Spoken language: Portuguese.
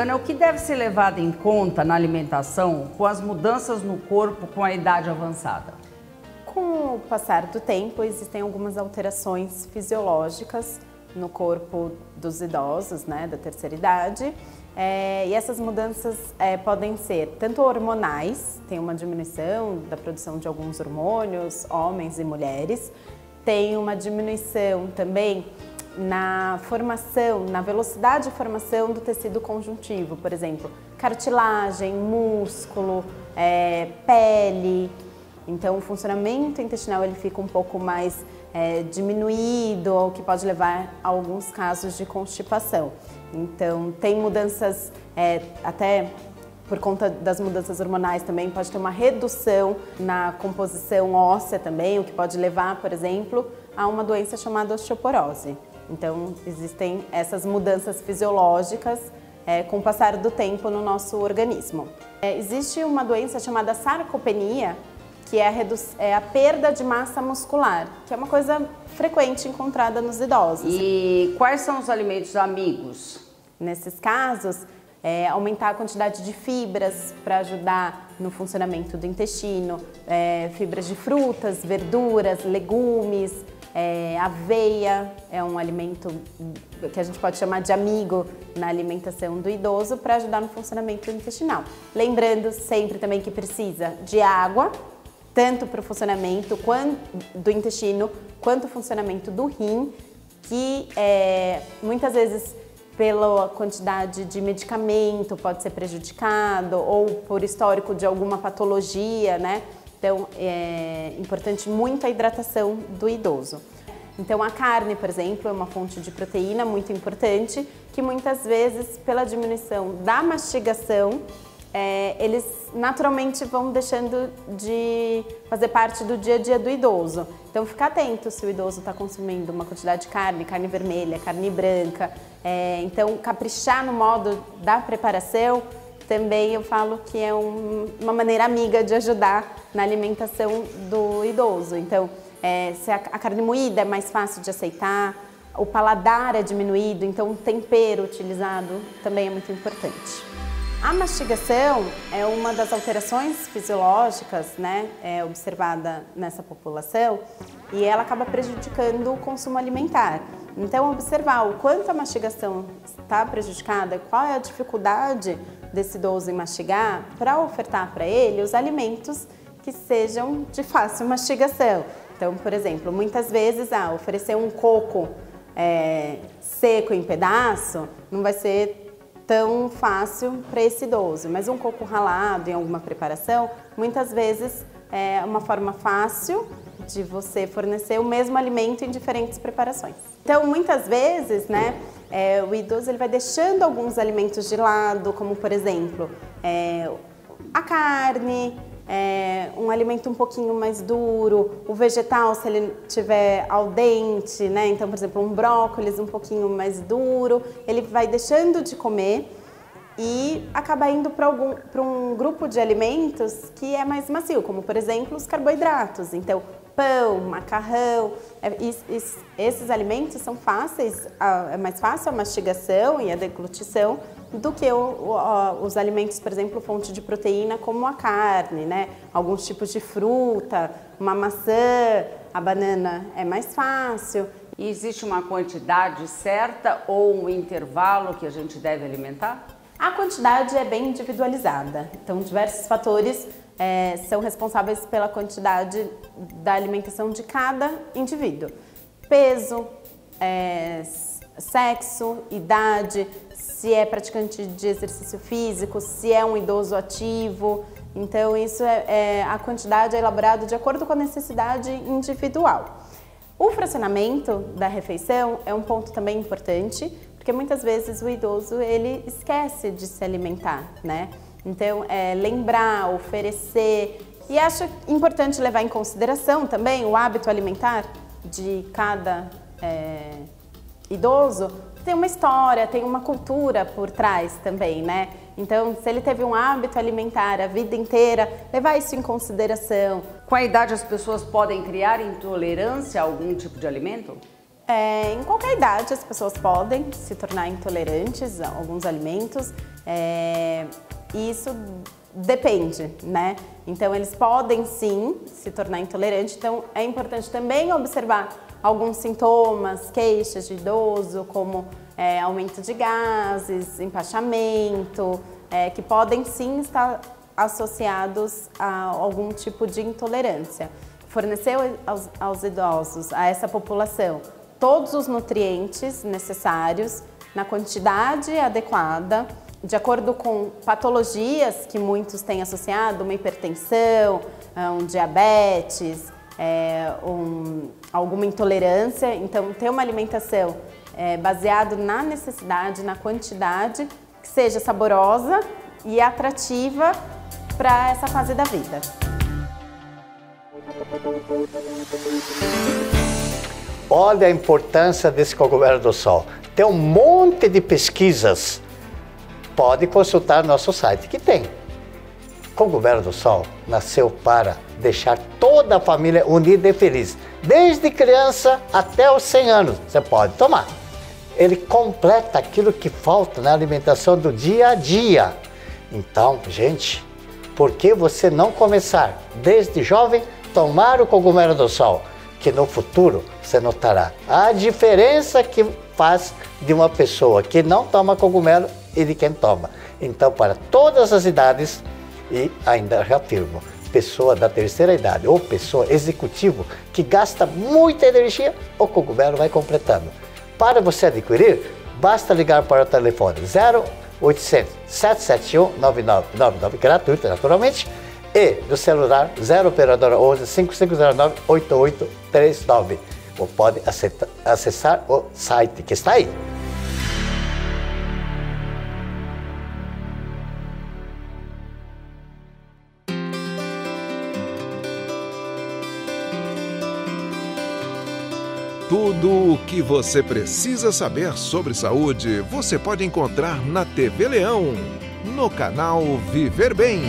Vânia, o que deve ser levado em conta na alimentação com as mudanças no corpo com a idade avançada? Com o passar do tempo, existem algumas alterações fisiológicas no corpo dos idosos, né, da terceira idade. E essas mudanças podem ser tanto hormonais, tem uma diminuição da produção de alguns hormônios, homens e mulheres. Tem uma diminuição também na formação, na velocidade de formação do tecido conjuntivo, por exemplo, cartilagem, músculo, pele. Então o funcionamento intestinal ele fica um pouco mais diminuído, o que pode levar a alguns casos de constipação. Então tem mudanças, até por conta das mudanças hormonais também pode ter uma redução na composição óssea também, o que pode levar, por exemplo, a uma doença chamada osteoporose. Então existem essas mudanças fisiológicas com o passar do tempo no nosso organismo. Existe uma doença chamada sarcopenia, que é a perda de massa muscular, que é uma coisa frequente encontrada nos idosos. E quais são os alimentos amigos? Nesses casos, aumentar a quantidade de fibras para ajudar no funcionamento do intestino, fibras de frutas, verduras, legumes, aveia é um alimento que a gente pode chamar de amigo na alimentação do idoso para ajudar no funcionamento intestinal. Lembrando sempre também que precisa de água, tanto para o funcionamento do intestino quanto o funcionamento do rim, que muitas vezes pela quantidade de medicamento pode ser prejudicado ou por histórico de alguma patologia, né? Então é importante muito a hidratação do idoso. Então a carne, por exemplo, é uma fonte de proteína muito importante que muitas vezes pela diminuição da mastigação eles naturalmente vão deixando de fazer parte do dia a dia do idoso. Então fica atento se o idoso está consumindo uma quantidade de carne vermelha, carne branca. Então caprichar no modo da preparação também eu falo que é uma maneira amiga de ajudar na alimentação do idoso. Então se a carne moída é mais fácil de aceitar, o paladar é diminuído, então o tempero utilizado também é muito importante. A mastigação é uma das alterações fisiológicas, né, observada nessa população e ela acaba prejudicando o consumo alimentar. Então, observar o quanto a mastigação está prejudicada, qual é a dificuldade desse idoso em mastigar, para ofertar para ele os alimentos que sejam de fácil mastigação. Então, por exemplo, muitas vezes oferecer um coco seco em pedaço não vai ser tão fácil para esse idoso, mas um coco ralado em alguma preparação, muitas vezes é uma forma fácil de você fornecer o mesmo alimento em diferentes preparações. Então, muitas vezes, né, o idoso ele vai deixando alguns alimentos de lado, como por exemplo, a carne, um alimento um pouquinho mais duro, o vegetal se ele tiver al dente, né? Então, por exemplo, um brócolis um pouquinho mais duro, ele vai deixando de comer e acaba indo para um grupo de alimentos que é mais macio, como por exemplo os carboidratos. Então, pão, macarrão, esses alimentos são fáceis, é mais fácil a mastigação e a deglutição do que os alimentos, por exemplo, fonte de proteína como a carne, né? Alguns tipos de fruta, uma maçã, a banana é mais fácil. E existe uma quantidade certa ou um intervalo que a gente deve alimentar? A quantidade é bem individualizada, então diversos fatores são responsáveis pela quantidade da alimentação de cada indivíduo. Peso, sexo, idade, se é praticante de exercício físico, se é um idoso ativo. Então a quantidade é elaborada de acordo com a necessidade individual. O fracionamento da refeição é um ponto também importante, porque muitas vezes o idoso ele esquece de se alimentar, né? Então, lembrar, oferecer. E acho importante levar em consideração também o hábito alimentar de cada idoso. Tem uma história, tem uma cultura por trás também, né? Então, se ele teve um hábito alimentar a vida inteira, levar isso em consideração. Com a idade, as pessoas podem criar intolerância a algum tipo de alimento? Em qualquer idade as pessoas podem se tornar intolerantes a alguns alimentos, e isso depende, né? Então eles podem sim se tornar intolerantes, então é importante também observar alguns sintomas, queixas de idoso, como aumento de gases, empachamento, que podem sim estar associados a algum tipo de intolerância. Fornecer aos idosos, a essa população, todos os nutrientes necessários, na quantidade adequada, de acordo com patologias que muitos têm associado, uma hipertensão, um diabetes, alguma intolerância. Então, ter uma alimentação baseada na necessidade, na quantidade, que seja saborosa e atrativa para essa fase da vida. Olha a importância desse cogumelo do sol. Tem um monte de pesquisas. Pode consultar nosso site que tem. Cogumelo do sol nasceu para deixar toda a família unida e feliz. Desde criança até os 100 anos, você pode tomar. Ele completa aquilo que falta na alimentação do dia a dia. Então, gente, por que você não começar, desde jovem, tomar o cogumelo do sol? Que no futuro você notará a diferença que faz de uma pessoa que não toma cogumelo e de quem toma. Então, para todas as idades, e ainda reafirmo, pessoa da terceira idade ou pessoa executivo que gasta muita energia, o cogumelo vai completando. Para você adquirir, basta ligar para o telefone 0800 771 9999, gratuito naturalmente, e do celular 0 operadora 11 5509 8839. Ou pode acessar o site que está aí. Tudo o que você precisa saber sobre saúde, você pode encontrar na TV Leão, no canal Viver Bem.